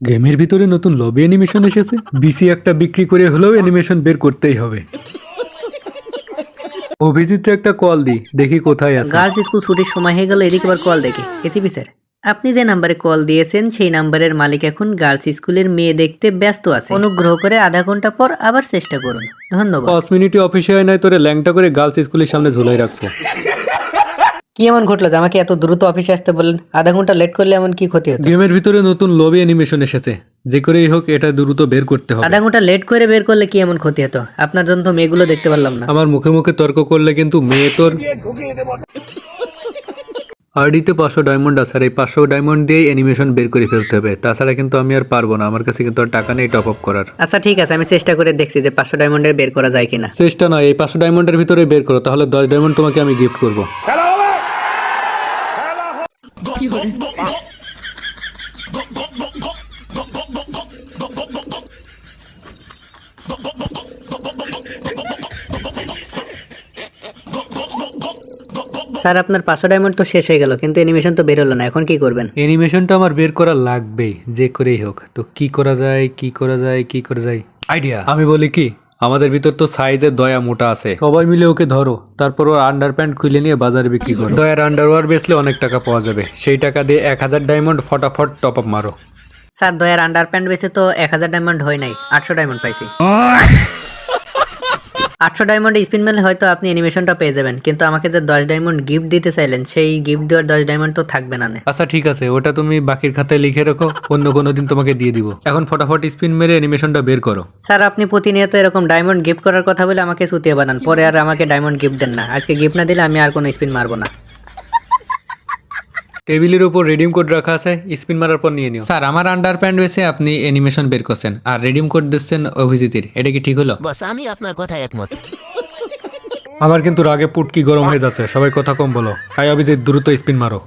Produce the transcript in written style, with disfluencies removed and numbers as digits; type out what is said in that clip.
গেমের ভিতরে নতুন লবি অ্যানিমেশন এসেছে, বিসি একটা বিক্রি করে হলেও অ্যানিমেশন বের করতেই হবে। অভিজিৎ একটা কল দি, দেখি কোথায় আছে। গার্লস স্কুল ছুটির সময় হয়ে গেল, এদিকে আবার কল দেখি। এসিপি স্যার, আপনি যে নাম্বারে কল দিয়েছেন সেই নাম্বারের মালিক এখন গার্লস স্কুলের মেয়ে দেখতে ব্যস্ত আছে। অনুগ্রহ করে আধা ঘন্টা পর আবার চেষ্টা করুন। ধন্যবাদ। 5 মিনিটে অফিসে হয় নাই, তোরে ল্যাংটা করে গার্লস স্কুলের সামনে ঝুলাই রাখবো। কি এমন ঘটলো যে আমাকে এত দ্রুত অফিসে আসতে বললেন? আধা ঘন্টা লেট করলে এমন কি ক্ষতি হতো? গেমের ভিতরে নতুন লবি অ্যানিমেশন এসেছে, যে করেই হোক এটা দ্রুত বের করতে হবে। আধা ঘন্টা লেট করে বের করলে কি এমন ক্ষতি হতো? আপনার জন্য তো মেয়েগুলো দেখতে পারলাম না। আমার মুখে মুখে তর্ক করলে কিন্তু মেয়ে তোর। আরডিতে 500 ডায়মন্ড আছে, আর এই 500 ডায়মন্ড দিয়ে অ্যানিমেশন বের করে ফেলতে হবে, তাছাড়া কিন্তু আমি আর পারবো না। আমার কাছে কিন্তু আর টাকা নেই টপ আপ করার। আচ্ছা ঠিক আছে, আমি চেষ্টা করে দেখছি যে 500 ডায়মন্ডের বের করা যায় কিনা। চেষ্টা নয়, এই 500 ডায়মন্ডের ভিতরে বের করো, তাহলে 10 ডায়মন্ড তোমাকে আমি গিফট করবো। স্যার আপনার 500 ডায়মন্ড তো শেষ হয়ে গেল, কিন্তু অ্যানিমেশন তো বের হলো না, এখন কি করবেন? অ্যানিমেশনটা আমার বের করা লাগবেই, যে করেই হোক। তো কি করা যায়, কি করা যায়, কি করা যায়? আইডিয়া। আমি বলি কি, আমাদের ভিতর তো সাইজের দয়া মোটা আছে, সবাই মিলে ওকে ধরো, তারপর ওর আন্ডার প্যান্ট খুলে নিয়ে বাজারে বিক্রি করো। দয়ার আন্ডারওয়্যার বেচলে অনেক টাকা পাওয়া যাবে, সেই টাকা দিয়ে 1000 ডায়মন্ড ফটাফট টপ আপ মারো। স্যার দয়ার আন্ডার প্যান্ট বেচে তো 1000 ডায়মন্ড হয় নাই, 800 ডায়মন্ড পাইছি। 800 ডায়মন্ডে স্পিন মেলে হয়তো আপনি অ্যানিমেশনটা পেয়ে যাবেন, কিন্তু আমাকে যে 10 ডায়মন্ড গিফট দিতে চাইলেন, সেই গিফট দেওয়ার 10 ডায়মন্ড তো থাকবে না। আচ্ছা ঠিক আছে, ওটা তুমি বাকির খাতায় লিখে রাখো, অন্য কোনো দিন তোমাকে দিয়ে দিব। এখন ফটাফট স্পিন মেরে অ্যানিমেশনটা বের করো। স্যার আপনি প্রতিনিয়ত এরকম ডায়মন্ড গিফট করার কথা বলে আমাকে সুতিয়ে বানান, পরে আর আমাকে ডায়মন্ড গিফট দেন না। আজকে গিফট না দিলে আমি আর কোনো স্পিন মারবো না। টেবিলের উপর রিডিম কোড রাখা আছে, স্পিন মারার পর নিয়ে নিও। স্যার আমার আন্ডার প্যান্ট বেসে আপনি অ্যানিমেশন বের করছেন, আর রিডিম কোড দিচ্ছেন অভিজিতের, এটা কি ঠিক হলো? বস আমি আপনার কথায় একমত। আমার কিন্তু রাগে পুটকি গরম হয়ে যাচ্ছে, সবাই কথা কম বলো। হাই অভিজিৎ, দ্রুত স্পিন মারো।